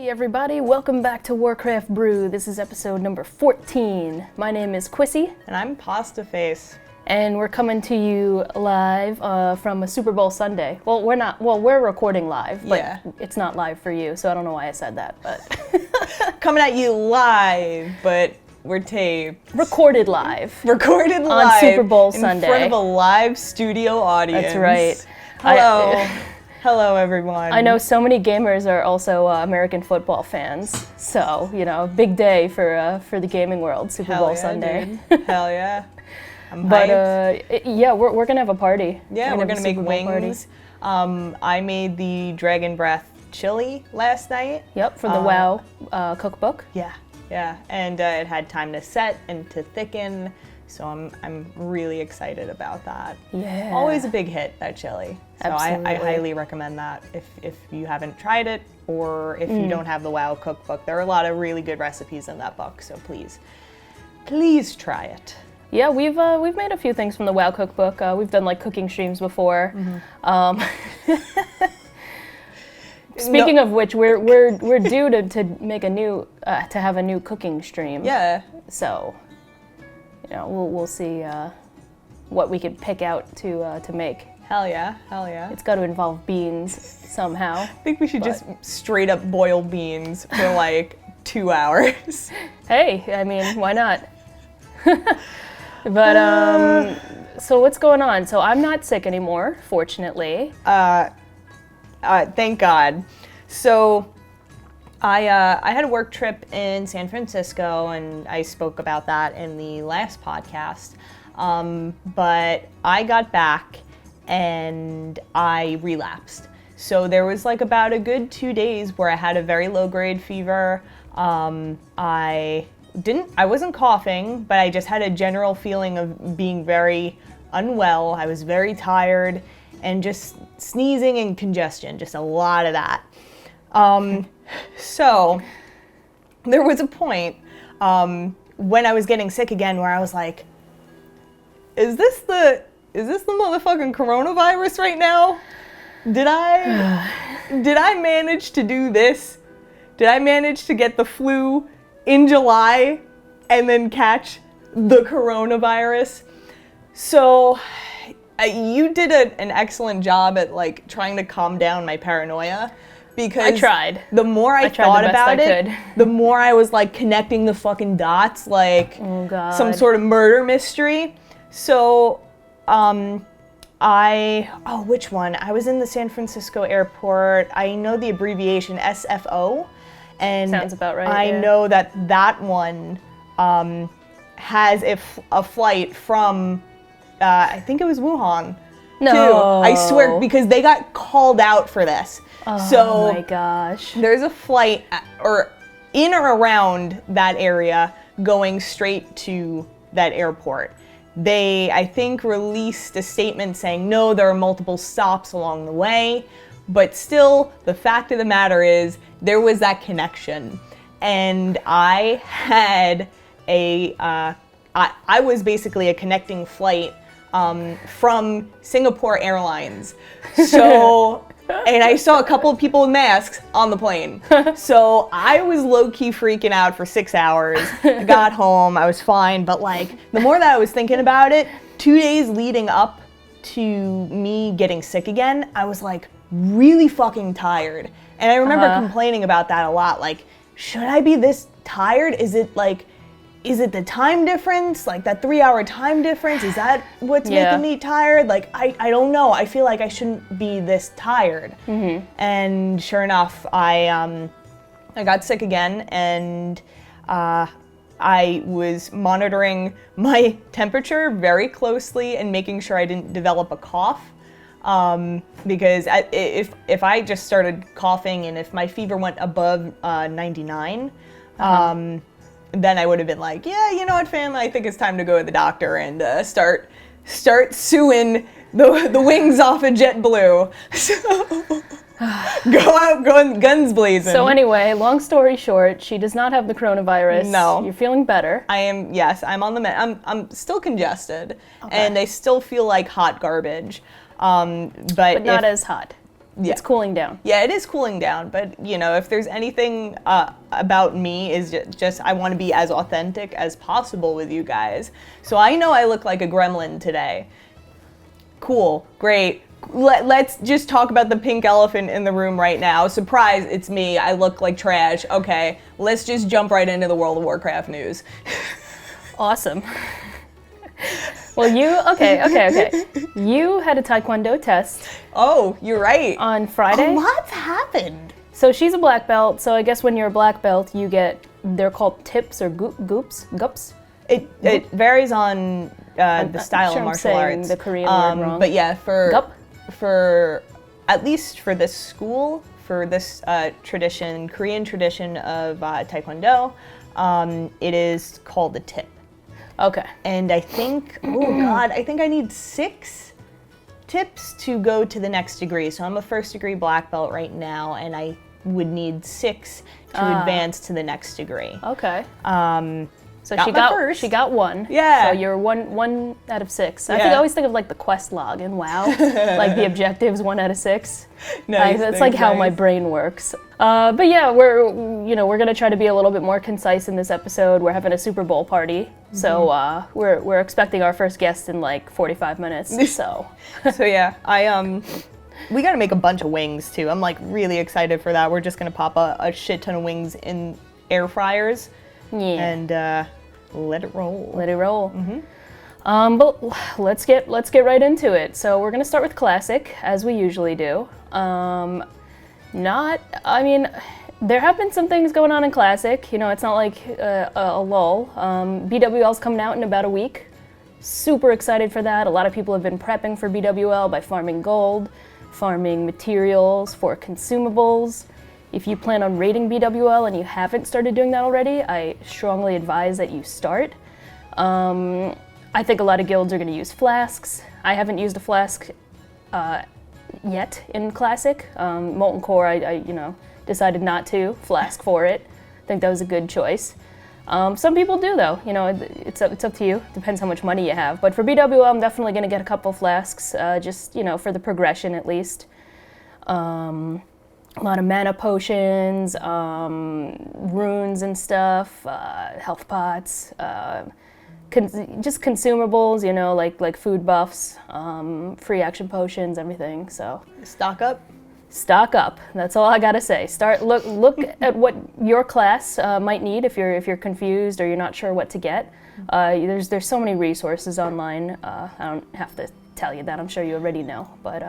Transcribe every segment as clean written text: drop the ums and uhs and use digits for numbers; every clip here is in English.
Hey everybody, welcome back to Warcraft Brew. This is episode number 14. My name is Quissy. And I'm Pasta Face. And we're coming to you live from a Super Bowl Sunday. Well, we're recording live, but it's not live for you, so I don't know why I said that, but... Coming at you live, but we're taped. Recorded live. On Super Bowl Sunday. In front of a live studio audience. That's right. Hello. Hello, everyone. I know so many gamers are also American football fans, so, you know, big day for the gaming world, Super Bowl Sunday. Hell yeah. I'm hyped. Yeah, we're gonna have a party. Yeah, we're gonna make wings. I made the Dragon Breath chili last night. Yep, from the WoW cookbook. Yeah, and it had time to set and to thicken, so I'm really excited about that. Yeah. Always a big hit, that chili. So Absolutely. I highly recommend that if you haven't tried it or if you don't have the WoW cookbook. There are a lot of really good recipes in that book, so please try it. Yeah, we've made a few things from the WoW cookbook. We've done like cooking streams before. Speaking of which, we're due to make a new to have a new cooking stream. Yeah. So, you know, we'll see what we could pick out to make. Hell yeah. It's got to involve beans somehow. I think we should just straight up boil beans for like 2 hours. Hey, I mean, why not? But so what's going on? So I'm not sick anymore, fortunately. Thank God. So I had a work trip in San Francisco, and I spoke about that in the last podcast. But I got back and I relapsed. So there was like about a good 2 days where I had a very low grade fever. I wasn't coughing, but I just had a general feeling of being very unwell. I was very tired and just sneezing and congestion, just a lot of that. So there was a point when I was getting sick again where I was like, is this the motherfucking coronavirus right now? Did I manage to do this? Did I manage to get the flu in July and then catch the coronavirus? So you did an excellent job at like trying to calm down my paranoia, because I tried. The more I thought about it, the more I was like connecting the fucking dots, like some sort of murder mystery. So which one? I was in the San Francisco airport. I know the abbreviation SFO. And sounds about right. I know that one has a flight from, I think it was Wuhan. No. Too. I swear, because they got called out for this. Oh my gosh. There's a flight or in or around that area going straight to that airport. They, I think, released a statement saying, no, there are multiple stops along the way. But still, the fact of the matter is, there was that connection. And I had I was basically a connecting flight from Singapore Airlines. So, and I saw a couple of people with masks on the plane. So I was low-key freaking out for 6 hours. I got home, I was fine. But like, the more that I was thinking about it, 2 days leading up to me getting sick again, I was like, really fucking tired. And I remember complaining about that a lot. Like, should I be this tired? Is it the time difference? Like that 3 hour time difference? Is that what's making me tired? Like, I don't know. I feel like I shouldn't be this tired. Mm-hmm. And sure enough, I got sick again, and I was monitoring my temperature very closely and making sure I didn't develop a cough. Because if I just started coughing and if my fever went above 99, then I would have been like, yeah, you know what, fam, I think it's time to go to the doctor and start suing the wings off of JetBlue. So go out, guns blazing. So anyway, long story short, she does not have the coronavirus. No. You're feeling better. I am, yes, I'm on the med. I'm still congested, and I still feel like hot garbage. But not as hot. It's cooling down. Yeah, it is cooling down, but if there's anything about me is just I want to be as authentic as possible with you guys. So I know I look like a gremlin today. Cool, great. Let's just talk about the pink elephant in the room right now. Surprise, it's me. I look like trash. Okay, let's just jump right into the World of Warcraft news. Awesome. Well, okay. You had a Taekwondo test. Oh, you're right. On Friday. A lot's happened. So she's a black belt, so I guess when you're a black belt, you get, they're called tips or gups? It varies on the style of martial arts. The Korean word wrong. But yeah, Gup? for at least for this school, for this Korean tradition of Taekwondo, it is called a tip. Okay. And I think, I think I need 6 tips to go to the next degree. So I'm a first degree black belt right now, and I would need 6 to advance to the next degree. Okay. So she got 1. Yeah. So you're one out of 6. I always think of like the quest log in WoW, like the objectives 1 out of 6. Nice. That's like how my brain works. But yeah, we're gonna try to be a little bit more concise in this episode. We're having a Super Bowl party, so we're expecting our first guest in like 45 minutes. So. So yeah, we gotta make a bunch of wings too. I'm like really excited for that. We're just gonna pop a shit ton of wings in air fryers. Yeah. And let it roll. Let it roll. But let's get right into it. So we're gonna start with classic, as we usually do. There have been some things going on in classic. It's not like a lull. BWL's coming out in about a week. Super excited for that. A lot of people have been prepping for BWL by farming gold, farming materials for consumables. If you plan on raiding BWL and you haven't started doing that already, I strongly advise that you start. I think a lot of guilds are going to use flasks. I haven't used a flask yet in Classic. Molten Core, I decided not to flask for it. I think that was a good choice. Some people do though. It's up to you. Depends how much money you have. But for BWL, I'm definitely going to get a couple flasks, just for the progression at least. A lot of mana potions, runes and stuff, health pots, just consumables, like food buffs, free action potions, everything. So stock up. Stock up. That's all I gotta say. Look at what your class might need if you're confused or you're not sure what to get. There's so many resources online. I don't have to tell you that. I'm sure you already know, but.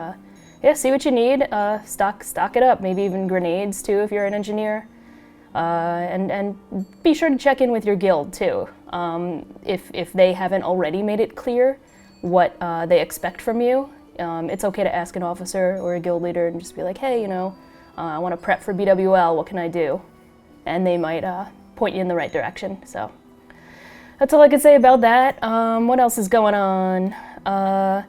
Yeah, see what you need, stock it up, maybe even grenades too if you're an engineer. And be sure to check in with your guild too. If they haven't already made it clear what they expect from you, it's okay to ask an officer or a guild leader and just be like, hey, I want to prep for BWL, what can I do? And they might point you in the right direction, so. That's all I can say about that. What else is going on? The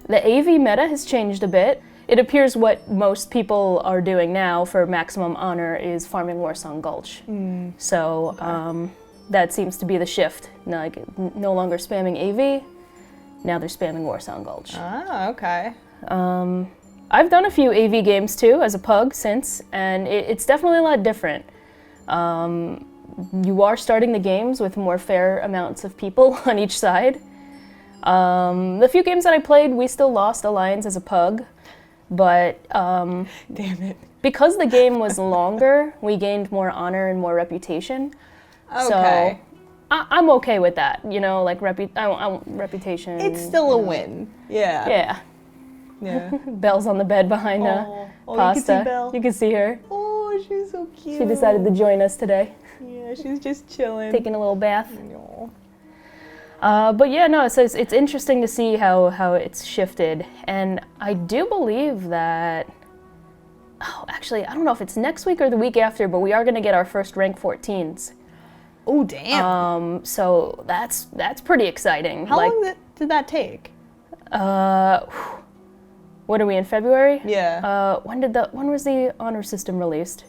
AV meta has changed a bit. It appears what most people are doing now for maximum honor is farming Warsong Gulch. So that seems to be the shift. No longer spamming AV, now they're spamming Warsong Gulch. Ah, okay. I've done a few AV games too as a pug since, and it's definitely a lot different. You are starting the games with more fair amounts of people on each side. The few games that I played, we still lost Alliance as a pug. But damn it. Because the game was longer, we gained more honor and more reputation. Okay. So I'm okay with that, like I want reputation. It's still a win. Yeah. Yeah. Belle's on the bed behind Pasta. You can see Belle. You can see her. Oh, she's so cute. She decided to join us today. Yeah, she's just chilling. Taking a little bath. No. But yeah, no, so it's interesting to see how it's shifted. And I do believe that, actually, I don't know if it's next week or the week after, but we are going to get our first rank 14s. Oh, damn. So that's pretty exciting. How long did that take? What are we in February? Yeah. When was the honor system released?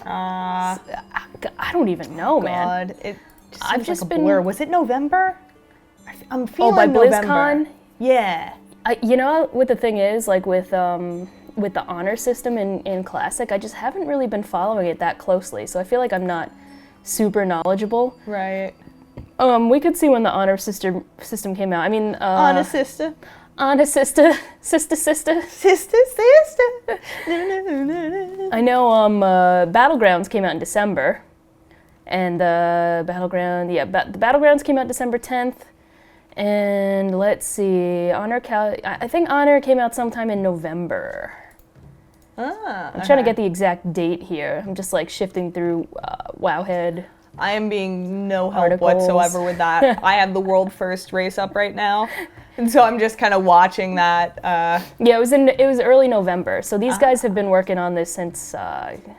I don't even know, man. It I've just like a blur. Was it November? I'm feeling by November. BlizzCon? Yeah. You know what the thing is, like with the honor system in Classic, I just haven't really been following it that closely, so I feel like I'm not super knowledgeable. Right. We could see when the honor system came out. I mean, Honor sister. honor sister. Sister. I know Battlegrounds came out in December, and the Battlegrounds came out December 10th, and let's see, I think Honor came out sometime in November. I'm trying to get the exact date here. I'm just like shifting through Wowhead. I am being no help Articles. whatsoever with that. I have the world first race up right now, and so I'm just kind of watching that. Yeah, it was early November. So these guys have been working on this since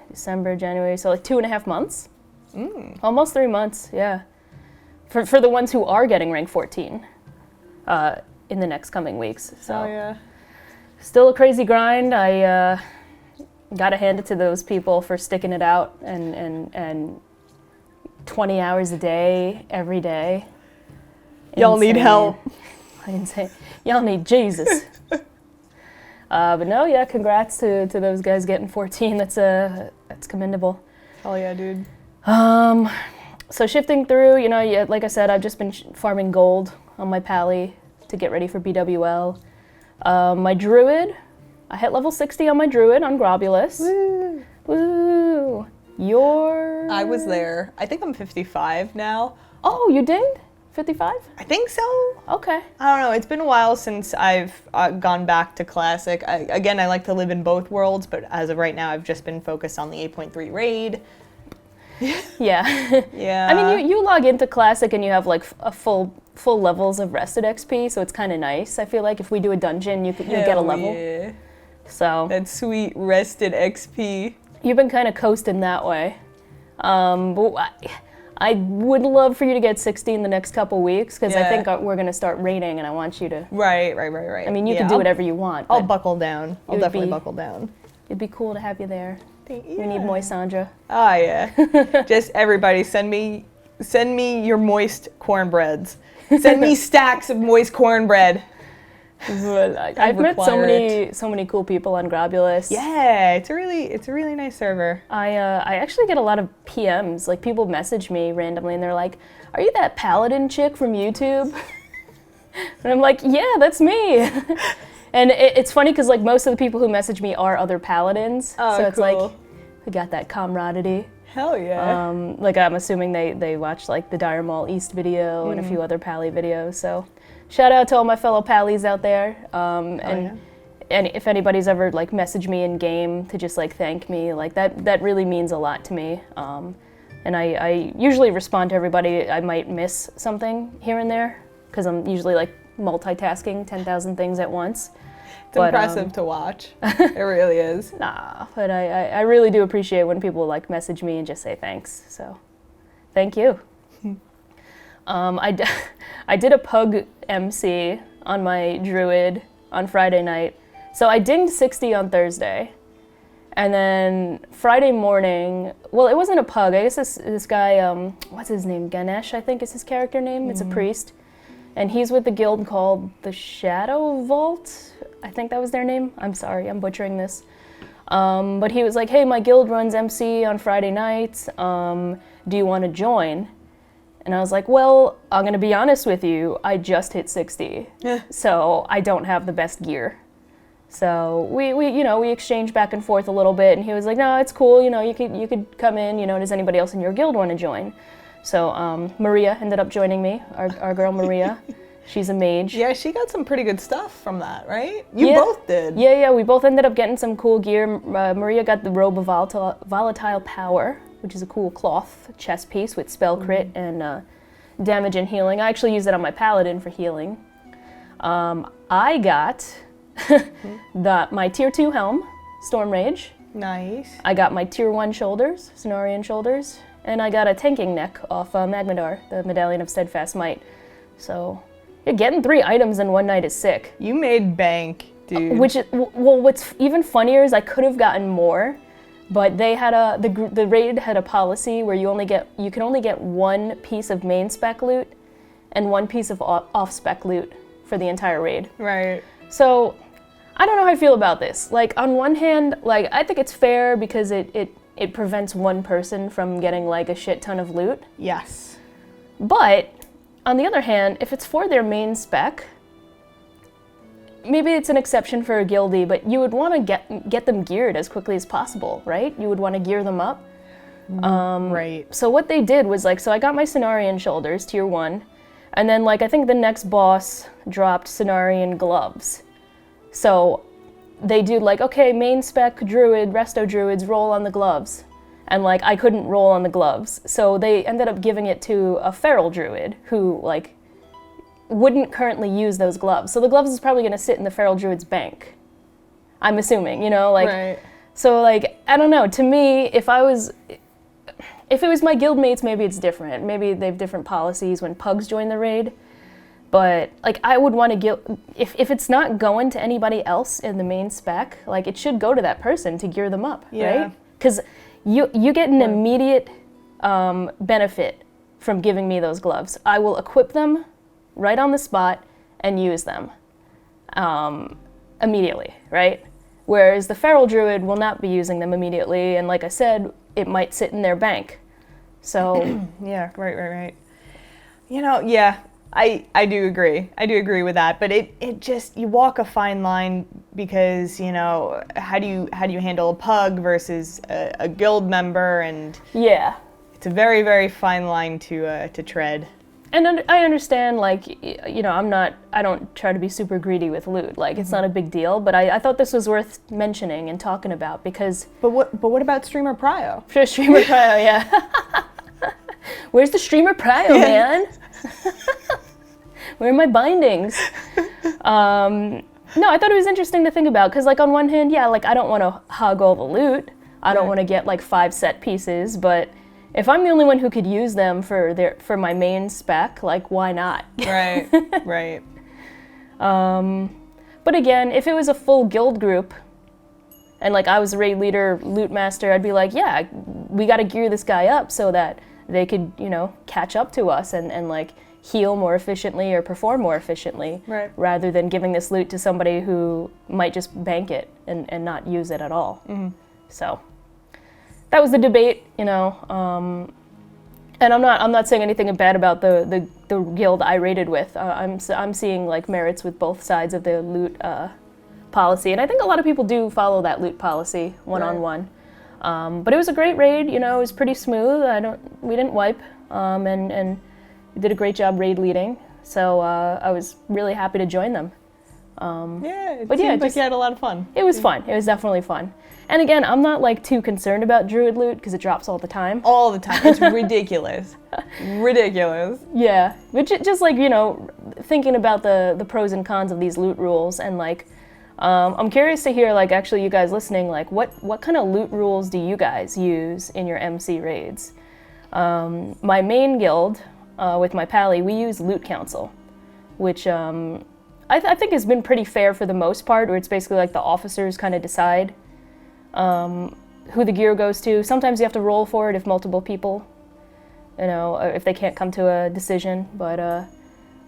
December, January, so like 2.5 months. Almost 3 months, yeah. For the ones who are getting rank 14 in the next coming weeks. So Oh yeah. still a crazy grind. I gotta hand it to those people for sticking it out and 20 hours a day, every day. Y'all need help. Insane. Y'all need Jesus. But no, yeah, congrats to those guys getting 14. That's commendable. Hell yeah, dude. So shifting through, you know, yeah, like I said, I've just been farming gold on my pally to get ready for BWL. My druid, I hit level 60 on my druid on Grobulus. Woo. Woo! I was there. I think I'm 55 now. Oh, you did? 55? I think so. Okay. I don't know. It's been a while since I've gone back to Classic. I like to live in both worlds, but as of right now, I've just been focused on the 8.3 raid. Yeah. Yeah. I mean, you log into Classic and you have like a full levels of rested XP, so it's kind of nice. I feel like if we do a dungeon, you get a level. Yeah. So That sweet rested XP. you've been kind of coasting that way. But I would love for you to get 60 in the next couple weeks, because I Yeah. think we're going to start raiding, and I want you to... Right. I mean, you can do whatever you want, I'll but buckle down. I'll would definitely be- buckle down. it'd be cool to have you there. Yeah. We need Moisandra. Oh yeah. Just everybody send me your moist cornbreads. Send me stacks of moist cornbread. I've met so many cool people on Grobulus. Yeah, it's a really nice server. I actually get a lot of PMs, like people message me randomly and they're like, "Are you that paladin chick from YouTube?" And I'm like, "Yeah, that's me." And it's funny because like most of the people who message me are other paladins, Oh, so it's cool. like we got that camaraderie. Hell yeah. Like I'm assuming they watch like the Dire Mall East video and a few other pally videos. So shout out to all my fellow pallies out there. And if anybody's ever like messaged me in game to just like thank me, like that really means a lot to me. And I usually respond to everybody. I might miss something here and there because I'm usually like multitasking 10,000 things at once. It's impressive to watch. It really is. Nah, but I really do appreciate when people like message me and just say thanks. So, thank you. I did a pug MC on my druid on Friday night. So I dinged 60 on Thursday, and then Friday morning. Well, it wasn't a pug. I guess this guy, what's his name? Ganesh, I think is his character name. It's a priest, and he's with the guild called the Shadow Vault. I think that was their name. I'm sorry, I'm butchering this. But he was like, "Hey, my guild runs MC on Friday nights. Do you want to join?" And I was like, "Well, I'm gonna be honest with you. I just hit 60, so I don't have the best gear." So we exchanged back and forth a little bit, and he was like, "No, it's cool. You could come in. Does anybody else in your guild want to join?" So Maria ended up joining me. Our girl Maria. She's a mage. Yeah, she got some pretty good stuff from that, right? You Yeah. both did. Yeah, we both ended up getting some cool gear. Maria got the Robe of Volatile Power, which is a cool cloth chest piece with spell crit and damage and healing. I actually use it on my paladin for healing. I got my tier 2 helm, Storm Rage. Nice. I got my tier 1 shoulders, Cenarian shoulders, and I got a tanking neck off Magmadar, the Medallion of Steadfast Might. So... yeah, getting 3 items in one night is sick. You made bank, dude. What's even funnier is I could have gotten more, but they had the raid had a policy where you can only get 1 piece of main spec loot and 1 piece of off spec loot for the entire raid. Right. So I don't know how I feel about this. Like, on one hand, like, I think it's fair because it prevents one person from getting, like, a shit ton of loot. Yes. But on the other hand, if it's for their main spec, maybe it's an exception for a guildie, but you would want to get them geared as quickly as possible, right? You would want to gear them up. Right. So what they did was, like, so I got my Cenarian shoulders, tier 1, and then, like, I think the next boss dropped Cenarian gloves. So they do, like, okay, main spec druid, resto druids, roll on the gloves. And, like, I couldn't roll on the gloves. So they ended up giving it to a feral druid who, like, wouldn't currently use those gloves. So the gloves is probably going to sit in the feral druid's bank. I'm assuming, you know, like. Right. So, like, I don't know. To me, if it was my guildmates, maybe it's different. Maybe they have different policies when pugs join the raid. But, like, I would want to if it's not going to anybody else in the main spec, like, it should go to that person to gear them up, right? Because you get an immediate benefit from giving me those gloves. I will equip them right on the spot and use them immediately, right? Whereas the feral druid will not be using them immediately, and like I said, it might sit in their bank. So yeah, right. You know, yeah, I do agree. I do agree with that, but it just, you walk a fine line because, you know, how do you handle a pug versus a guild member, and yeah, it's a very, very fine line to tread. And I understand, like, you know, I don't try to be super greedy with loot. Like, it's not a big deal, but I thought this was worth mentioning and talking about because. But what about streamer prio? Sure, streamer prio, yeah. Where's the streamer prio, man? Where are my bindings? No, I thought it was interesting to think about because, like, on one hand, yeah, like, I don't want to hog all the loot. I don't want to get, like, 5 set pieces, but if I'm the only one who could use them for my main spec, like, why not? Right, right. But again, if it was a full guild group, and, like, I was the raid leader, loot master, I'd be like, yeah, we got to gear this guy up so that they could, you know, catch up to us and like, heal more efficiently or perform more efficiently, right, rather than giving this loot to somebody who might just bank it and not use it at all. Mm-hmm. So that was the debate, you know. And I'm not saying anything bad about the guild I raided with. I'm seeing, like, merits with both sides of the loot policy, and I think a lot of people do follow that loot policy one-on-one. But it was a great raid, you know. It was pretty smooth. We didn't wipe, and did a great job raid leading. So I was really happy to join them. It seems like you had a lot of fun. It was fun. It was definitely fun. And again, I'm not, like, too concerned about druid loot because it drops all the time. All the time. It's ridiculous. Ridiculous. Yeah, but just, like, you know, thinking about the pros and cons of these loot rules, and, like, I'm curious to hear, like, actually you guys listening, like, what kind of loot rules do you guys use in your MC raids? My main guild, with my pally, we use Loot Council, which I think has been pretty fair for the most part, where it's basically like the officers kind of decide who the gear goes to. Sometimes you have to roll for it if multiple people, you know, if they can't come to a decision. But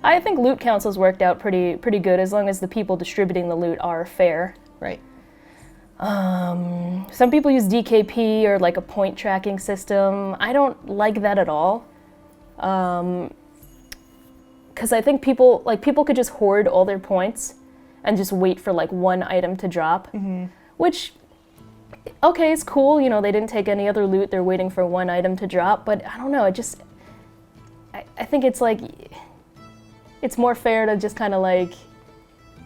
I think Loot Council's worked out pretty good as long as the people distributing the loot are fair. Right. Some people use DKP or, like, a point tracking system. I don't like that at all. Because I think people could just hoard all their points and just wait for, like, one item to drop, which, okay, it's cool, you know, they didn't take any other loot, they're waiting for one item to drop, but I don't know, I think it's, like, it's more fair to just kind of, like,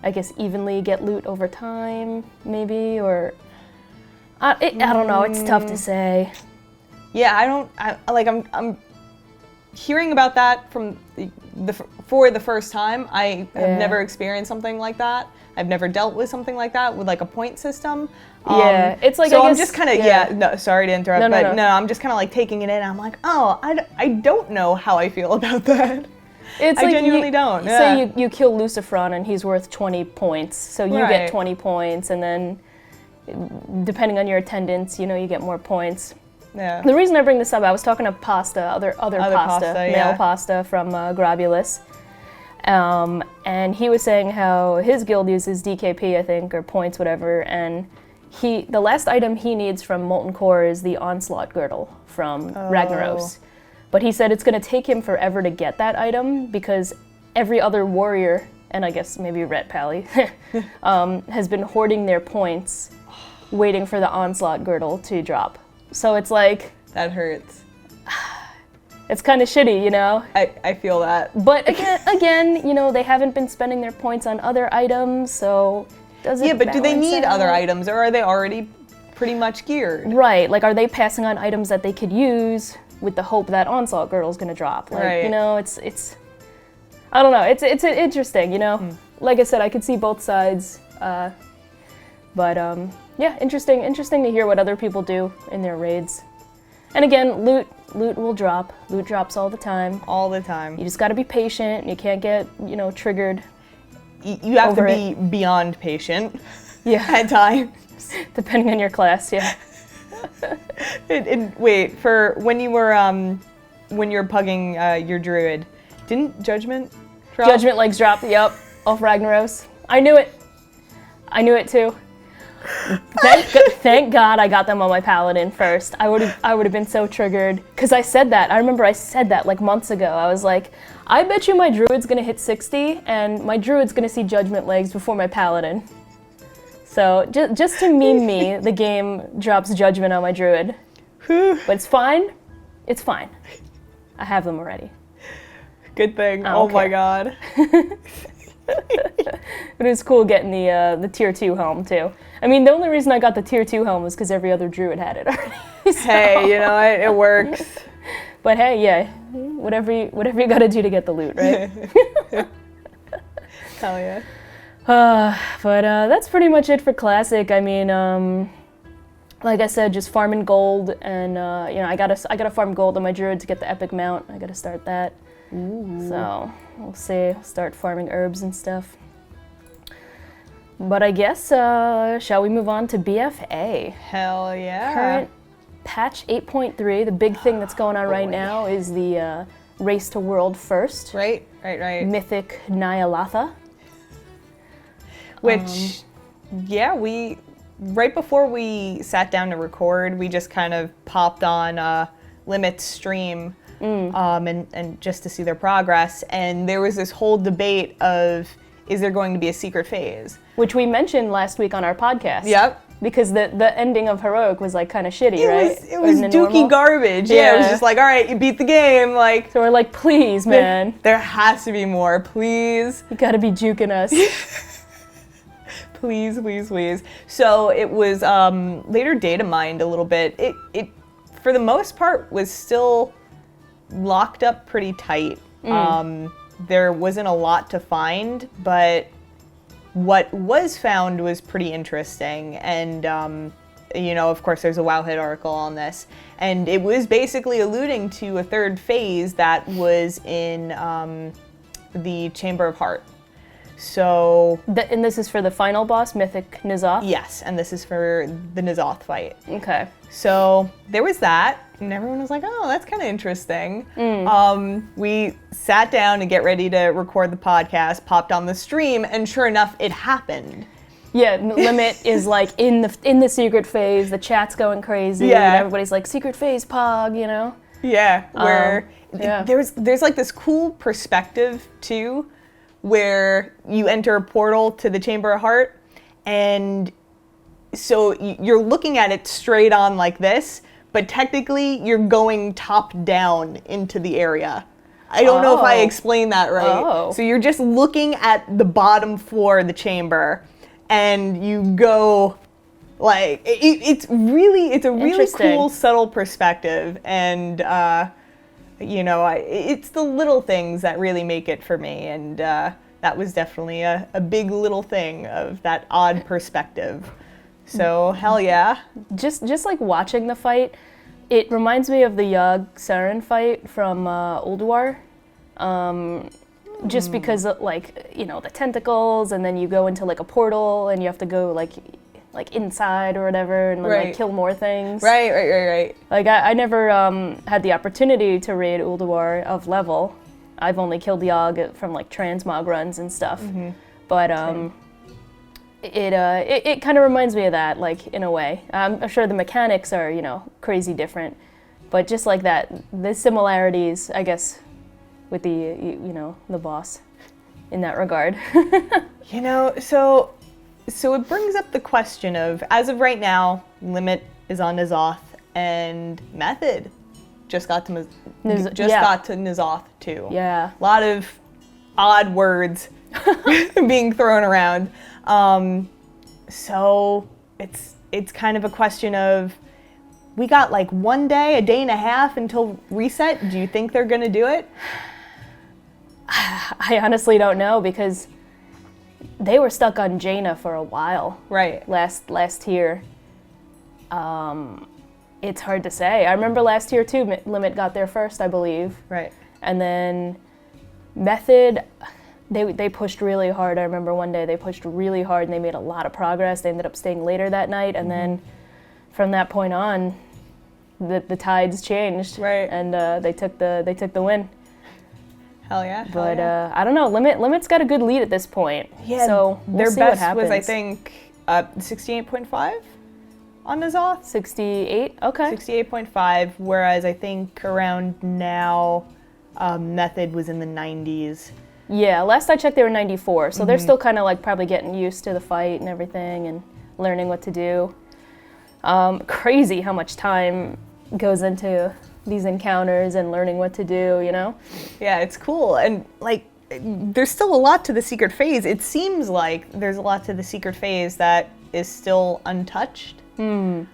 I guess evenly get loot over time, maybe, or, I don't know, it's tough to say. Yeah, I'm hearing about that from for the first time. I have never experienced something like that. I've never dealt with something like that with, like, a point system. Yeah, it's like, so I I'm guess, just kind of no, sorry to interrupt, no. I'm just kind of, like, taking it in. I'm like, oh, I don't know how I feel about that. It's I like genuinely don't. Say you kill Lucifron and he's worth 20 points, so you get 20 points, and then depending on your attendance, you know, you get more points. Yeah. The reason I bring this up, I was talking to Pasta, other Pasta, Pasta, male Pasta from Grobulus, And he was saying how his guild uses DKP, I think, or points, whatever, and the last item he needs from Molten Core is the Onslaught Girdle from Ragnaros. But he said it's going to take him forever to get that item because every other warrior, and I guess maybe Ret Pally, has been hoarding their points, waiting for the Onslaught Girdle to drop. So it's like... That hurts. It's kind of shitty, you know? I feel that. But again, you know, they haven't been spending their points on other items, so does it Yeah, but do they balance need out? other items, or are they already pretty much geared? Right, like are they passing on items that they could use with the hope that Onslaught Girdle's gonna drop? Like, Right. you know, it's I don't know, it's interesting, you know? Like I said, I could see both sides, but yeah, interesting to hear what other people do in their raids. And again, loot will drop. Loot drops all the time. All the time. You just gotta be patient. You can't get, you know, triggered. You have to over be beyond patient Yeah, at times. depending on your class, yeah. Wait, for when you were pugging your druid, didn't Judgment drop? Judgment legs drop, yep, off Ragnaros. I knew it too. Thank God I got them on my paladin first. I would have been so triggered because I said that. I remember I said that like months ago. I was like, I bet you my druid's gonna hit 60 and my druid's gonna see Judgment legs before my paladin. So just to meme me, the game drops Judgment on my druid. But it's fine. It's fine. I have them already. Good thing. I Oh don't my care. God. But it was cool getting the tier 2 helm too. I mean, the only reason I got the tier 2 helm was because every other druid had it already. So- Hey, you know what? It works. But hey, yeah, whatever you gotta do to get the loot, right? Hell yeah. But that's pretty much it for Classic. I mean, like I said, just farming gold, and you know, I gotta farm gold on my druid to get the epic mount. I gotta start that. Ooh. So we'll see. I'll start farming herbs and stuff. But I guess shall we move on to BfA? Hell yeah. Current patch 8.3. The big thing that's going on right now is the race to world first. Right. Mythic Ny'alotha. Which, yeah, right before we sat down to record, we just kind of popped on Limit's stream and just to see their progress. And there was this whole debate of, is there going to be a secret phase? Which we mentioned last week on our podcast. Yep. Because the ending of Heroic was like kind of shitty, right? It was In the dookie normal. garbage. Yeah, it was Yeah. just like, all right, you beat the game. Like, So we're like, please, man, there has to be more, please. you gotta be juking us. Please. So it was later data mined a little bit. It for the most part was still locked up pretty tight. There wasn't a lot to find, but what was found was pretty interesting. And you know, of course, there's a WoWhead article on this, and it was basically alluding to a third phase that was in the Chamber of Heart. So And this is for the final boss, Mythic N'Zoth? yes, and this is for the N'Zoth fight. Okay. So there was that, and everyone was like, oh, that's kind of interesting. We sat down to get ready to record the podcast, popped on the stream, and sure enough, it happened. Yeah, Limit is like in the secret phase, the chat's going crazy, Yeah. and everybody's like, secret phase pog, you know? Yeah, where yeah. there's like this cool perspective too, where you enter a portal to the Chamber of Heart, and so you're looking at it straight on like this, but technically you're going top down into the area. I don't know if I Oh. explained that right. Oh. So you're just looking at the bottom floor of the chamber, and you go like it's a really Interesting. cool subtle perspective, and you know, it's the little things that really make it for me, and that was definitely a big little thing of that odd perspective. So hell yeah. Just like watching the fight, it reminds me of the Yogg Saren fight from Ulduar. Just because of, like, you know, the tentacles, and then you go into like a portal and you have to go like inside or whatever, and then Right. like kill more things. Right. Like I never had the opportunity to raid Ulduar of level, I've only killed Yogg from like transmog runs and stuff. But it kind of reminds me of that, like, in a way. I'm sure the mechanics are, you know, crazy different, but just like that, the similarities, I guess, with the, you know, the boss in that regard. You know, so it brings up the question of, as of right now, Limit is on Ny'alotha, and Method just got to got to Ny'alotha too. Yeah. A lot of odd words being thrown around. So it's kind of a question of, we got like a day and a half until reset. Do you think they're gonna do it? I honestly don't know, because they were stuck on Jaina for a while. Right. Last year. It's hard to say. I remember last year too, Limit got there first, I believe. Right. And then Method, they pushed really hard. I remember one day they pushed really hard and they made a lot of progress. They ended up staying later that night, and then from that point on, the tides changed. Right. And they took the win. Hell yeah. But I don't know. Limit's got a good lead at this point. Yeah. So we'll their see what best happens. was, I think, 68.5 on Ny'alotha. 68. Okay. 68.5. Whereas I think around now, Method was in the 90s. Yeah. Last I checked, they were 94. So they're still kind of like probably getting used to the fight and everything and learning what to do. Crazy how much time goes into these encounters and learning what to do, you know? Yeah, it's cool. And like, there's still a lot to the secret phase. It seems like there's a lot to the secret phase that is still untouched. So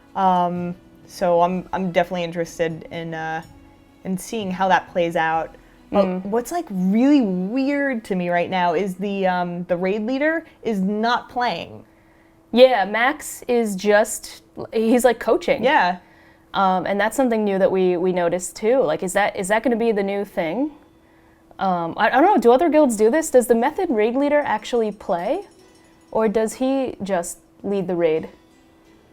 I'm definitely interested in seeing how that plays out. But what's like really weird to me right now is the raid leader is not playing. Yeah, Max is he's like coaching. Yeah. And that's something new that we noticed too. Like, is that going to be the new thing? I don't know. Do other guilds do this? Does the Method raid leader actually play, or does he just lead the raid?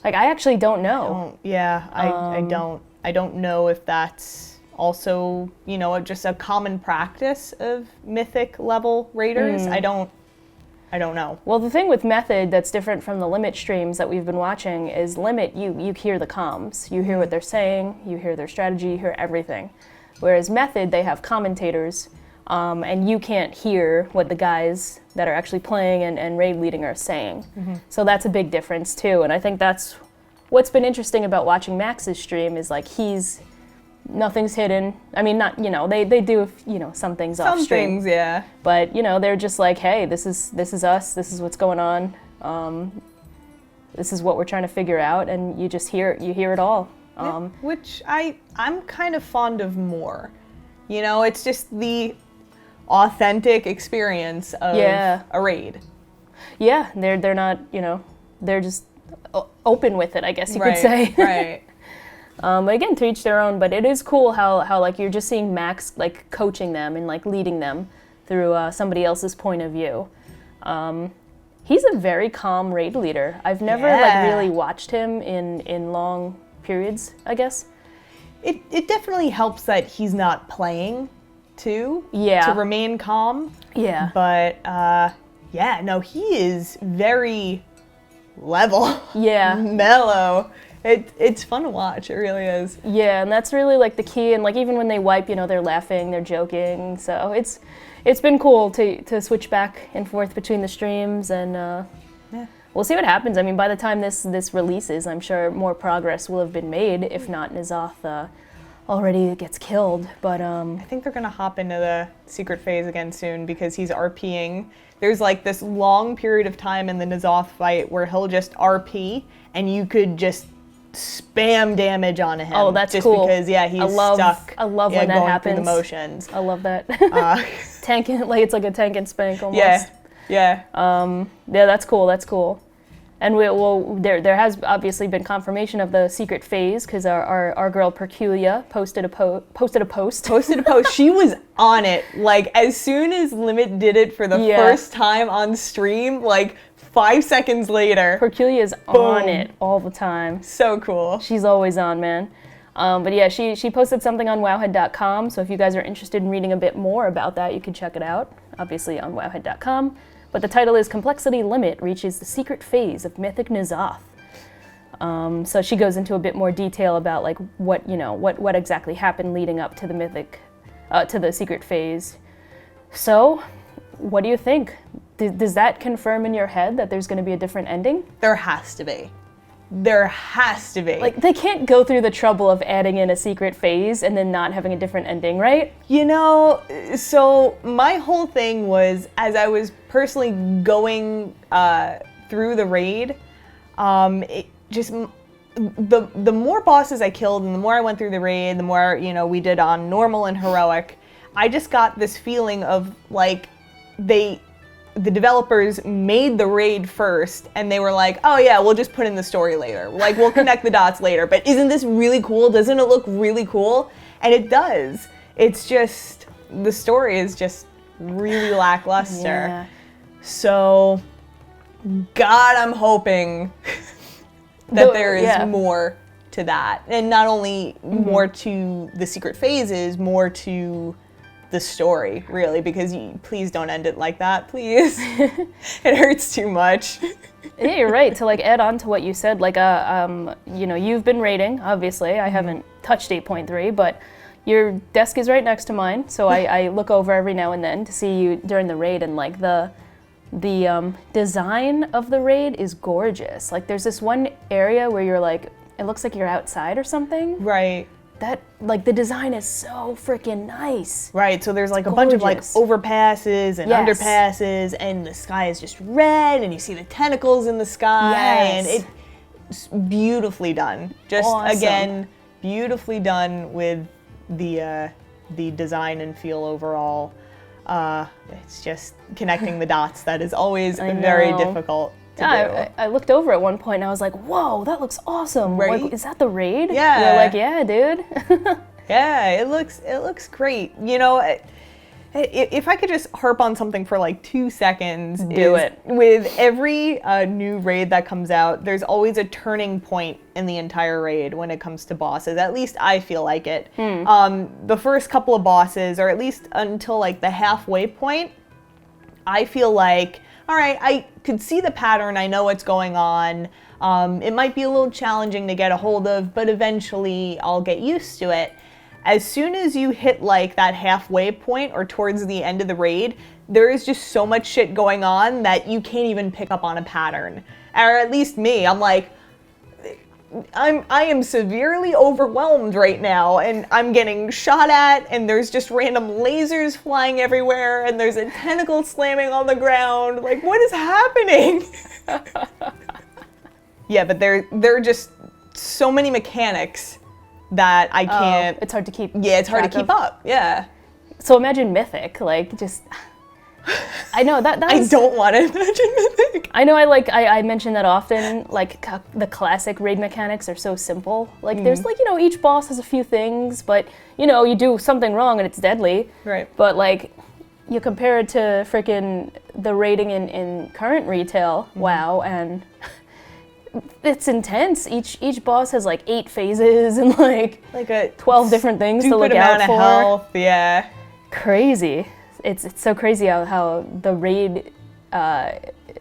Like, I actually don't know. I don't know if that's also, you know, just a common practice of Mythic level raiders. I don't know. Well, the thing with Method that's different from the Limit streams that we've been watching is Limit, you hear the comms. You hear what they're saying, you hear their strategy, you hear everything. Whereas Method, they have commentators, and you can't hear what the guys that are actually playing and raid leading are saying. So that's a big difference too, and I think that's what's been interesting about watching Max's stream is like nothing's hidden. I mean, not, you know, they do, you know, some things off stream. Some things, yeah. But, you know, they're just like, hey, this is us, this is what's going on. This is what we're trying to figure out, and you just hear it all. Which I'm kind of fond of more. You know, it's just the authentic experience of a raid. Yeah, they're not, you know, they're just open with it, I guess you could say. Right. But again, to each their own, but it is cool how like you're just seeing Max like coaching them and like leading them through somebody else's point of view. He's a very calm raid leader. I've never like really watched him in long periods, I guess. It definitely helps that he's not playing too. Yeah. To remain calm. Yeah. But no, he is very level. Yeah. Mellow. It's fun to watch, it really is. Yeah, and that's really like the key, and like even when they wipe, you know, they're laughing, they're joking, so it's been cool to switch back and forth between the streams, and we'll see what happens. I mean, by the time this releases, I'm sure more progress will have been made, if not Ny'alotha already gets killed, but I think they're gonna hop into the secret phase again soon because he's RPing. There's like this long period of time in the Ny'alotha fight where he'll just RP, and you could just spam damage on him. Oh, that's just cool. Because he's stuck. I love when that going happens. Through the motions. I love that. Tank and, like it's like a tank and spank almost. Yeah. Yeah, that's cool. That's cool. And there has obviously been confirmation of the secret phase because our girl Perculia posted a post. She was on it. Like as soon as Limit did it for the first time on stream, like 5 seconds later. Perculia is on it all the time. So cool. She's always on, man. But yeah, she posted something on wowhead.com, so if you guys are interested in reading a bit more about that, you can check it out, obviously on wowhead.com. But the title is Complexity Limit Reaches the Secret Phase of Mythic N'Zoth. So she goes into a bit more detail about like what exactly happened leading up to the Mythic, to the secret phase. So, what do you think? Does that confirm in your head that there's going to be a different ending? There has to be. There has to be. Like, they can't go through the trouble of adding in a secret phase and then not having a different ending, right? You know, so my whole thing was, as I was personally going through the raid, the more bosses I killed and the more I went through the raid, the more, we did on normal and heroic, I just got this feeling of like the developers made the raid first and they were like, oh yeah, we'll just put in the story later. Like, we'll connect the dots later. But isn't this really cool? Doesn't it look really cool? And it does. It's just, the story is just really lackluster. Yeah. So, God, I'm hoping that there is more to that. And not only more to the secret phases, more to the story, really, because please don't end it like that, please. It hurts too much. Yeah, you're right. To like add on to what you said, like you've been raiding, obviously. I haven't touched 8.3, but your desk is right next to mine, so I look over every now and then to see you during the raid, and like the design of the raid is gorgeous. Like, there's this one area where you're like, it looks like you're outside or something. Right. That, like, the design is so freaking nice. Right, so there's like a bunch of like overpasses and Yes. underpasses, and the sky is just red, and you see the tentacles in the sky, Yes. and it's beautifully done. Just Awesome. again, beautifully done with the design and feel overall. It's just connecting the dots that is always very know. difficult to do. I looked over at one point and I was like, whoa, that looks awesome. Right? Like, is that the raid? Yeah. You're like, yeah, dude. Yeah, it looks great. If I could just harp on something for like 2 seconds. Do it. With every new raid that comes out, there's always a turning point in the entire raid when it comes to bosses. At least I feel like it. The first couple of bosses, or at least until like the halfway point, I feel like, all right, I could see the pattern, I know what's going on. It might be a little challenging to get a hold of, but eventually I'll get used to it. As soon as you hit like that halfway point or towards the end of the raid, there is just so much shit going on that you can't even pick up on a pattern. Or at least me, I'm like, I am severely overwhelmed right now, and I'm getting shot at, and there's just random lasers flying everywhere, and there's a tentacle slamming on the ground. Like, what is happening? Yeah, but there are just so many mechanics that I can't. It's hard to keep. Yeah, it's hard to track keep of. up. Yeah. So imagine Mythic, like, just. I know that. I don't want to imagine Mythic. I know I mention that often, like the classic raid mechanics are so simple. Like there's like, each boss has a few things, but you do something wrong and it's deadly. Right. But like, you compare it to freaking the raiding in current retail, WoW, and it's intense. Each boss has like 8 phases and like a 12 different things to look amount out of for. health. Yeah. Crazy. It's so crazy how the raid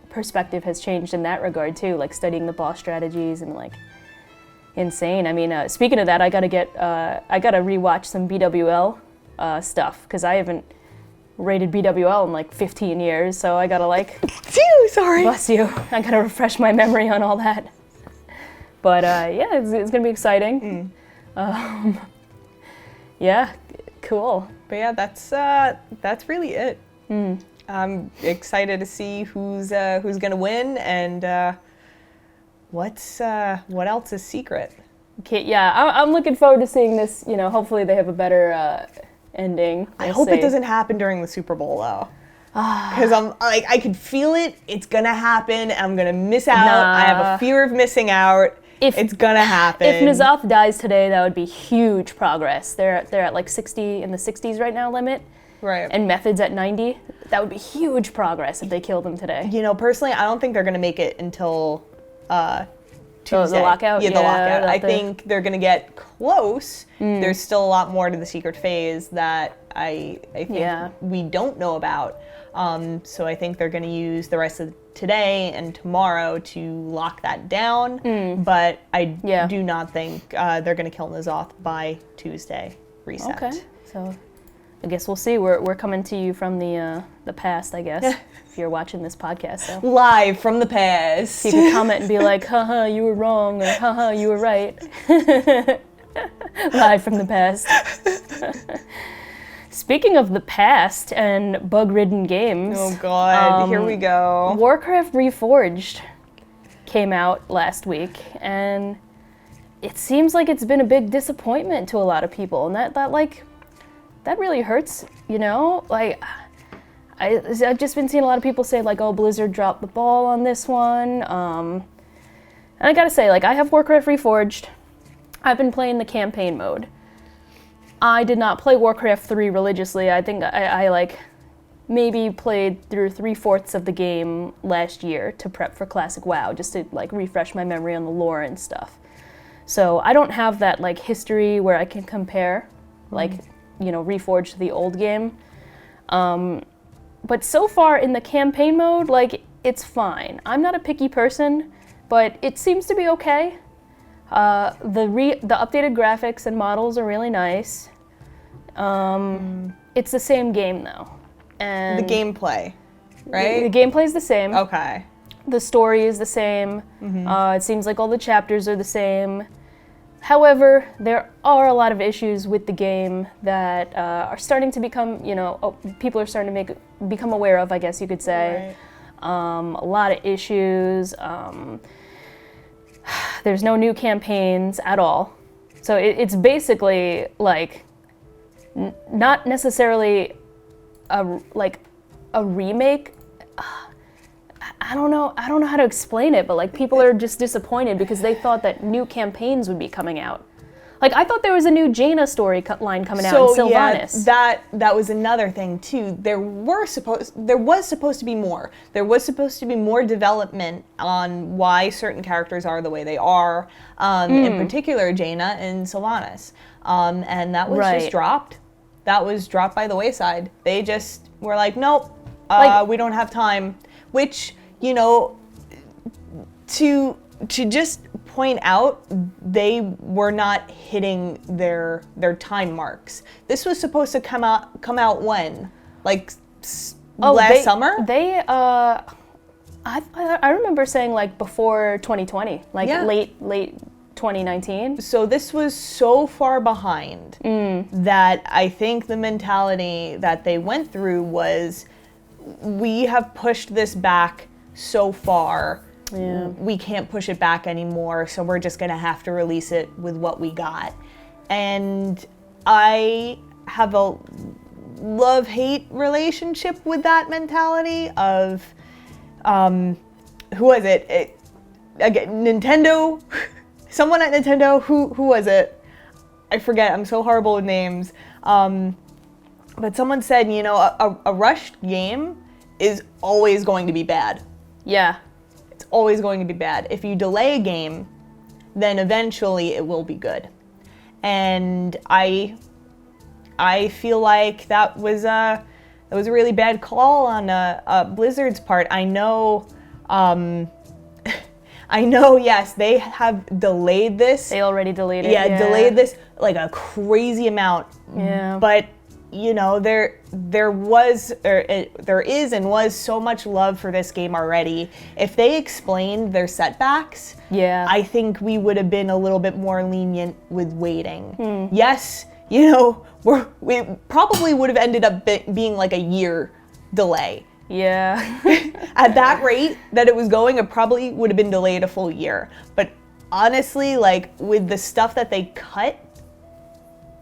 perspective has changed in that regard too, like studying the boss strategies and like insane. I mean, speaking of that, I gotta rewatch some BWL stuff because I haven't rated BWL in like 15 years, so I gotta like. Sorry. Bless you. I gotta refresh my memory on all that. But yeah, it's gonna be exciting. Yeah, cool. But yeah, that's really it. I'm excited to see who's gonna win and what else is secret. Okay, yeah, I'm looking forward to seeing this. Hopefully they have a better ending. I hope it doesn't happen during the Super Bowl though, because I'm like I can feel it. It's gonna happen. I'm gonna miss out. Nah. I have a fear of missing out. It's gonna happen. If N'Zoth dies today, that would be huge progress. They're at like 60 in the 60s right now limit. Right. And Method's at 90. That would be huge progress if they killed him today. Personally, I don't think they're gonna make it until Tuesday. The lockout? Yeah, the lockout. I the- think they're going to get close. There's still a lot more to the secret phase that I think we don't know about. So I think they're going to use the rest of today and tomorrow to lock that down. But I do not think they're going to kill Ny'alotha by Tuesday reset. Okay, so I guess we'll see. We're coming to you from the past, I guess, if you're watching this podcast. So. Live from the past. You can comment and be like, haha, you were wrong, or haha, you were right. Live from the past. Speaking of the past and bug-ridden games. Oh god, here we go. Warcraft Reforged came out last week, and it seems like it's been a big disappointment to a lot of people, and that really hurts, you know? Like, I've just been seeing a lot of people say, like, oh, Blizzard dropped the ball on this one. And I gotta say, like, I have Warcraft Reforged. I've been playing the campaign mode. I did not play Warcraft 3 religiously. I think I like, maybe played through 3/4 of the game last year to prep for Classic WoW, just to, like, refresh my memory on the lore and stuff. So I don't have that, like, history where I can compare, like, you know, Reforged to the old game. But so far in the campaign mode, like, it's fine. I'm not a picky person, but it seems to be okay. The updated graphics and models are really nice. It's the same game though. And The gameplay, right? The gameplay's the same. Okay. The story is the same. It seems like all the chapters are the same. However, there are a lot of issues with the game that are starting to become, you know, people are starting to become aware of, I guess you could say. Right. A lot of issues. There's no new campaigns at all. So it's basically like not necessarily a remake. I don't know how to explain it, but like people are just disappointed because they thought that new campaigns would be coming out. Like I thought there was a new Jaina storyline coming out in Sylvanas. Yeah, that was another thing too. There was supposed to be more. There was supposed to be more development on why certain characters are the way they are. In particular, Jaina and Sylvanas. And that was just dropped. That was dropped by the wayside. They just were like, nope, we don't have time. Which, you know, to just point out, they were not hitting their time marks. This was supposed to come out when? Like last summer? I remember saying like before 2020, like late 2019. So this was so far behind that I think the mentality that they went through was, we have pushed this back so far. Yeah. We can't push it back anymore, so we're just gonna have to release it with what we got. And I have a love-hate relationship with that mentality of, who was it? Again, Nintendo, someone at Nintendo, who was it? I forget, I'm so horrible with names. But someone said, you know, a rushed game is always going to be bad. Yeah. It's always going to be bad. If you delay a game, then eventually it will be good. And I feel like that was a really bad call on Blizzard's part. I know, yes, they have delayed this. They already delayed it. Yeah, delayed this like a crazy amount. Yeah. But you know, there is and was so much love for this game already. If they explained their setbacks, I think we would have been a little bit more lenient with waiting. Yes, you know, we probably would have ended up being like a year delay. Yeah. At that rate that it was going, it probably would have been delayed a full year. But honestly, like with the stuff that they cut,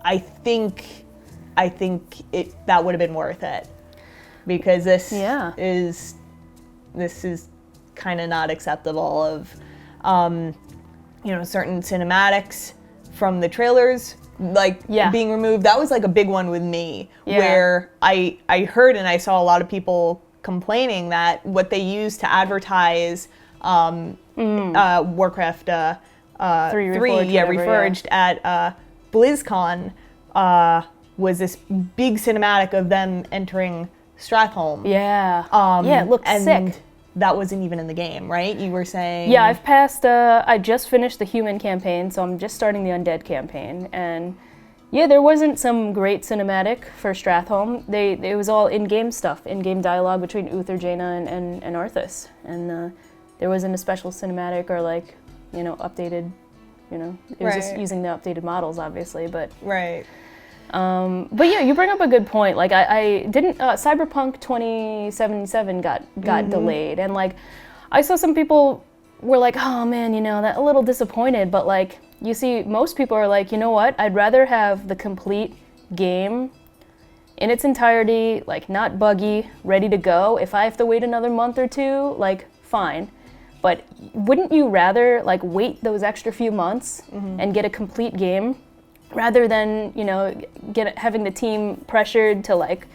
I think that would have been worth it, because this is kind of not acceptable. Of you know, certain cinematics from the trailers being removed. That was like a big one with me, where I heard and I saw a lot of people complaining that what they used to advertise Warcraft 3, Reforged at BlizzCon, was this big cinematic of them entering Stratholme. Yeah. Yeah, it looked sick. That wasn't even in the game, right? You were saying... Yeah, I've passed, I just finished the human campaign, so I'm just starting the undead campaign. And yeah, there wasn't some great cinematic for Stratholme. It was all in-game stuff, in-game dialogue between Uther, Jaina, and Arthas. And there wasn't a special cinematic or like, you know, updated, you know, it was just using the updated models, obviously, but... Right. But yeah, you bring up a good point. Like I didn't, Cyberpunk 2077 got delayed, and like I saw some people were like, oh man, you know, that a little disappointed, but like you see most people are like, you know what, I'd rather have the complete game in its entirety, like not buggy, ready to go. If I have to wait another month or two, like fine. But wouldn't you rather like wait those extra few months and get a complete game rather than, you know, having the team pressured to like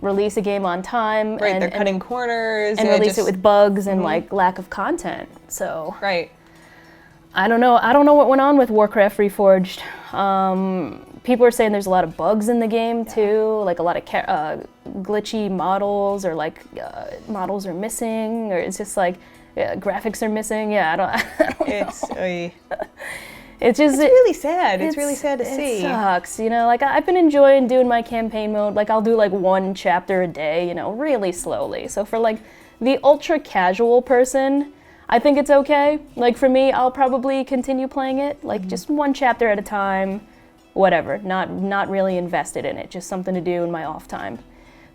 release a game on time? Right, they're cutting corners and release it with bugs and like lack of content. So right. I don't know what went on with Warcraft Reforged. People are saying there's a lot of bugs in the game too, like a lot of glitchy models, or like models are missing, or it's just like graphics are missing. Yeah, I don't know. It's really sad. It's really sad to see. It sucks, you know, like I've been enjoying doing my campaign mode. Like I'll do like 1 chapter a day, you know, really slowly. So for like the ultra casual person, I think it's okay. Like for me, I'll probably continue playing it, like just 1 chapter at a time, whatever, not really invested in it, just something to do in my off time.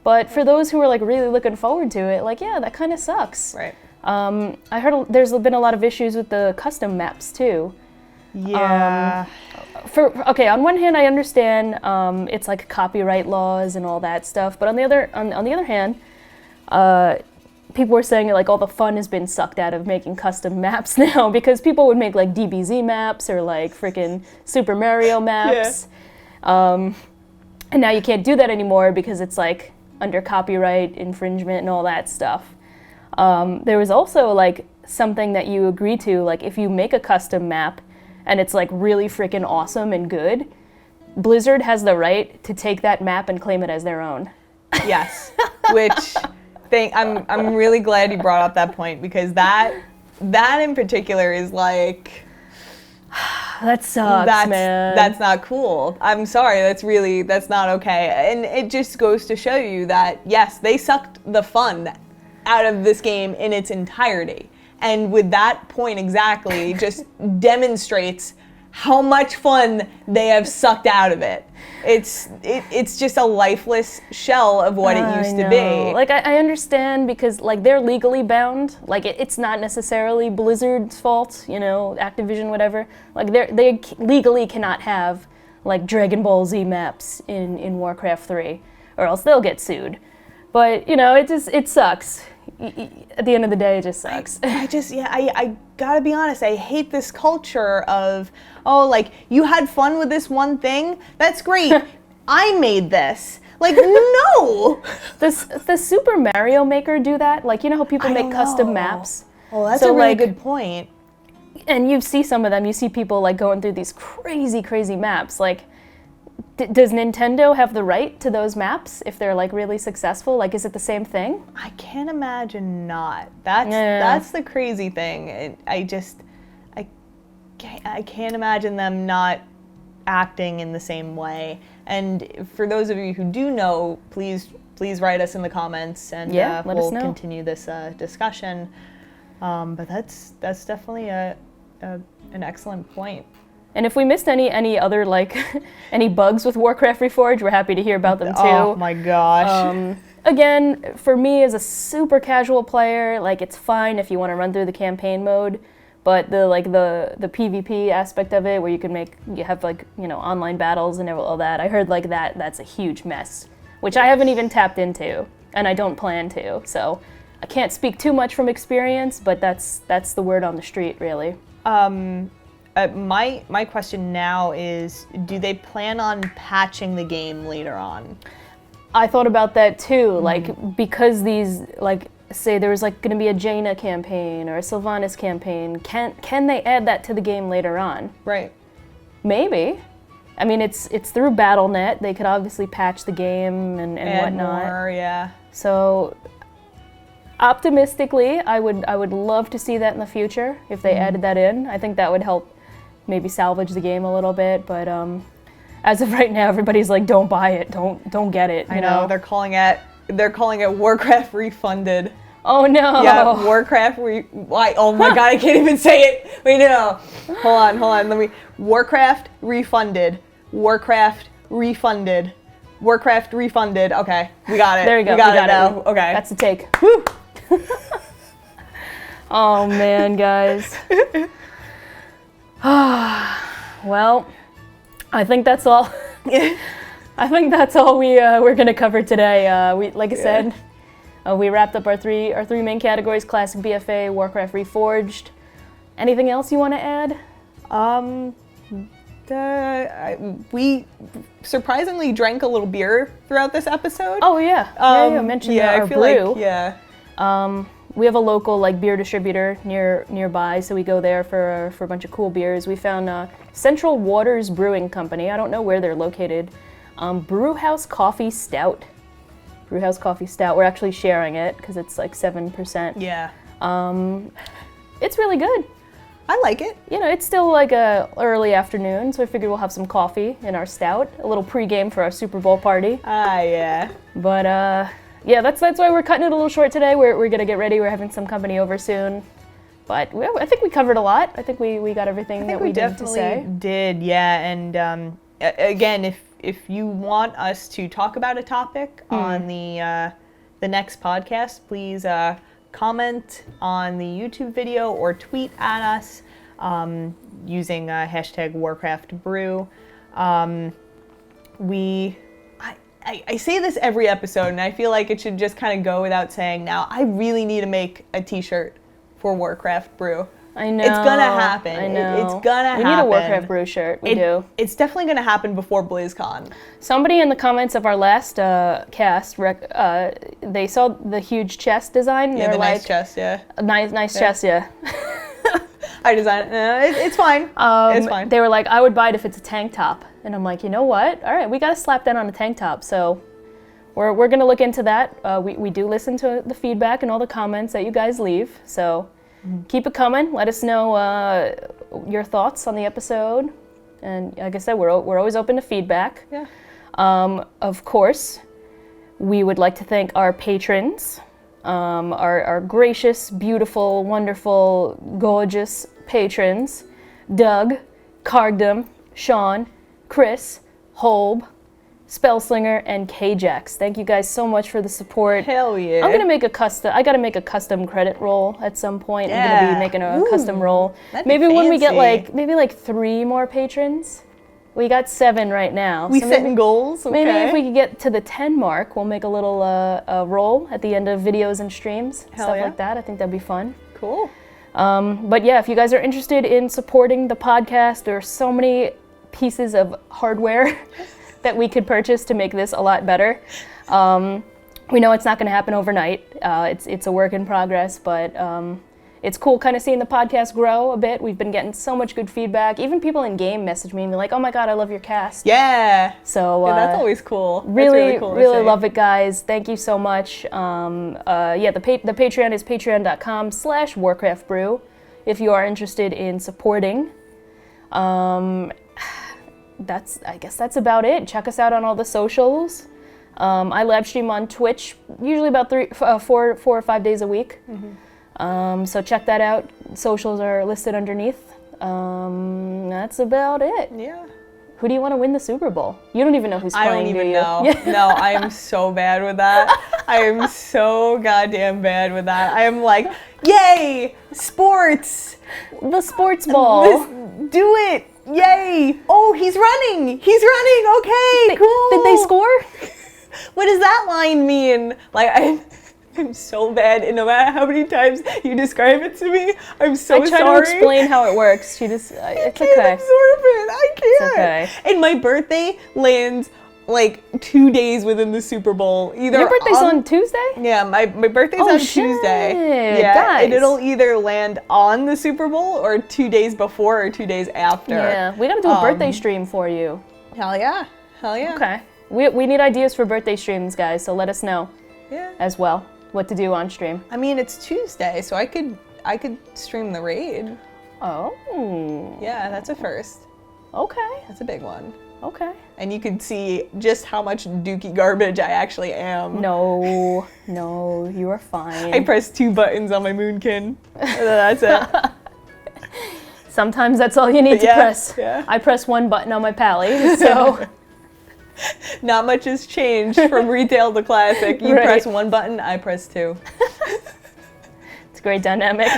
But for those who are like really looking forward to it, like, yeah, that kind of sucks. Right. I heard there's been a lot of issues with the custom maps too. Yeah. On one hand, I understand it's like copyright laws and all that stuff, but on the other hand, people were saying like all the fun has been sucked out of making custom maps now, because people would make like DBZ maps or like freaking Super Mario maps, and now you can't do that anymore because it's like under copyright infringement and all that stuff. There was also like something that you agree to, like if you make a custom map and it's like really freaking awesome and good, Blizzard has the right to take that map and claim it as their own. Yes, which I'm really glad you brought up that point, because that in particular is like, that sucks, man. That's not cool. I'm sorry, that's not okay. And it just goes to show you that yes, they sucked the fun out of this game in its entirety. And with that point exactly, just demonstrates how much fun they have sucked out of it. It's just a lifeless shell of what it used to be. Like I understand, because like they're legally bound. Like it's not necessarily Blizzard's fault, you know, Activision, whatever. Like they legally cannot have like Dragon Ball Z maps in Warcraft 3, or else they'll get sued. But you know, it sucks. At the end of the day, it just sucks. I gotta be honest, I hate this culture of, oh, like, you had fun with this one thing? That's great. I made this. Like, no! Does Super Mario Maker do that? Like, you know how people make custom maps? Oh, that's a really good point. And you see some of them, you see people like going through these crazy maps. Like, does Nintendo have the right to those maps if they're like really successful? Like, is it the same thing? I can't imagine not. That's the crazy thing. I can't imagine them not acting in the same way. And for those of you who do know, please write us in the comments, and we'll continue this discussion. But that's definitely an excellent point. And if we missed any other like any bugs with Warcraft Reforged, we're happy to hear about them too. Oh my gosh. Again, for me as a super casual player, like it's fine if you want to run through the campaign mode, but the PvP aspect of it, where you have like, you know, online battles and all that, I heard like that's a huge mess, which I haven't even tapped into, and I don't plan to. So I can't speak too much from experience, but that's the word on the street, really. My question now is, do they plan on patching the game later on? I thought about that too, like, because these, like, say there was like going to be a Jaina campaign or a Sylvanas campaign, can they add that to the game later on? Right. Maybe. I mean, it's through Battle.net. They could obviously patch the game and whatnot. More, yeah. So, optimistically, I would love to see that in the future if they added that in. I think that would help maybe salvage the game a little bit. But as of right now, everybody's like, don't buy it, don't get it. I know they're calling it Warcraft Refunded. Oh no. Yeah, Warcraft why? Oh my god, I can't even say it. Wait, no. Hold on. Warcraft Refunded. Warcraft Refunded. Warcraft Refunded. Okay, we got it. There you go. We got it now. Okay. That's the take. Whew. Oh man, guys. Well, I think that's all. I think that's all we're gonna cover today. Like I said, we wrapped up our three main categories: Classic, BfA, Warcraft Reforged. Anything else you want to add? We surprisingly drank a little beer throughout this episode. Oh yeah, I mentioned our I feel brew. Like, We have a local beer distributor nearby, so we go there for a bunch of cool beers. We found Central Waters Brewing Company. I don't know where they're located. Brewhouse Coffee Stout. Brewhouse Coffee Stout. We're actually sharing it because it's like 7%. Yeah. It's really good. I like it. You know, it's still like a early afternoon, so I figured we'll have some coffee in our stout. A little pregame for our Super Bowl party. Yeah. But yeah, that's why we're cutting it a little short today. We're gonna get ready. We're having some company over soon. But I think we covered a lot. I think we got everything that we needed to say. Definitely did, yeah. And again, if you want us to talk about a topic on the next podcast, please comment on the YouTube video or tweet at us using hashtag Warcraft Brew. I say this every episode, and I feel like it should just kind of go without saying now. I really need to make a t-shirt for Warcraft Brew. I know. It's gonna happen. I know. It's gonna happen. We need a Warcraft Brew shirt. We do. It's definitely gonna happen before BlizzCon. Somebody in the comments of our last cast, they saw the huge chest design. Yeah, they the were nice like, chest, yeah. Nice chest, yeah. I designed it. It's fine. It's fine. They were like, I would buy it if it's a tank top. And I'm like, you know what? All right, we got to slap that on a tank top. So we're going to look into that. We do listen to the feedback and all the comments that you guys leave. So keep it coming. Let us know your thoughts on the episode. And like I said, we're always open to feedback. Yeah. Of course, we would like to thank our patrons. Our gracious, beautiful, wonderful, gorgeous patrons, Doug, Cargdom, Sean, Chris, Holb, Spellslinger, and K-Jax. Thank you guys so much for the support. Hell yeah. I gotta make a custom credit roll at some point. Yeah. I'm gonna be making a custom roll. Maybe when we get like 3 more patrons. We got 7 right now. We setting goals. Okay. Maybe if we could get to the 10 mark, we'll make a little roll at the end of videos and streams, stuff like that. I think that'd be fun. Cool. But yeah, if you guys are interested in supporting the podcast, there are so many pieces of hardware that we could purchase to make this a lot better. We know it's not going to happen overnight. It's a work in progress, but it's cool kind of seeing the podcast grow a bit. We've been getting so much good feedback. Even people in game message me and they're like, "Oh my god, I love your cast." Yeah. So that's always cool. Really, cool really love it, guys. Thank you so much. The Patreon is patreon.com/WarcraftBrew if you are interested in supporting. I guess that's about it. Check us out on all the socials. I live stream on Twitch usually about 4 or 5 days a week. So check that out. Socials are listed underneath. That's about it. Yeah. Who do you want to win the Super Bowl? You don't even know who's playing, I don't even do you? know. No, I am so bad with that. I am so goddamn bad with that. I am like, yay, sports. The sports ball. Do it. Yay. Oh, he's running. He's running. Okay, cool. Did they score? What does that line mean? Like, I'm so bad, and no matter how many times you describe it to me, I'm so sorry. I try to explain how it works. It's okay. I can't absorb it. I can't. It's okay. And my birthday lands like 2 days within the Super Bowl. Either Your birthday's on Tuesday? Yeah, my birthday's Oh, on shit, Tuesday. Yeah, guys. and it'll either land on the Super Bowl or 2 days before or 2 days after. Yeah, we gotta do a birthday stream for you. Hell yeah. Hell yeah. Okay. We need ideas for birthday streams, guys, so let us know Yeah. as well what to do on stream. I mean, it's Tuesday, so I could stream the raid. Oh. Yeah, that's a first. Okay. That's a big one. Okay. And you could see just how much dookie garbage I actually am. No, you are fine. I press 2 buttons on my moonkin. And that's it. Sometimes that's all you need to Yeah, press. yeah. I press 1 button on my pally, so Not much has changed from retail to classic. You Right. press 1 button, I press 2. it's a great dynamic.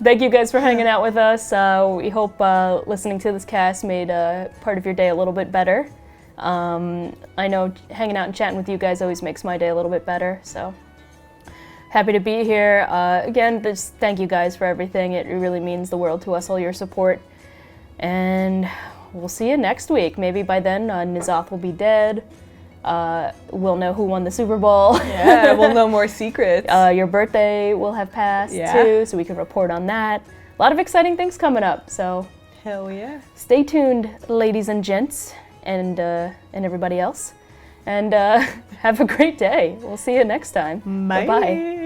Thank you guys for hanging out with us. We hope listening to this cast made part of your day a little bit better. I know hanging out and chatting with you guys always makes my day a little bit better, so happy to be here. Again, just thank you guys for everything. It really means the world to us, all your support. And we'll see you next week. Maybe by then Ny'alotha will be dead. We'll know who won the Super Bowl. Yeah, we'll know more secrets. Your birthday will have passed Yeah. too, so we can report on that. A lot of exciting things coming up, so Hell yeah. stay tuned, ladies and gents, and everybody else. And have a great day. We'll see you next time. Bye. Bye-bye.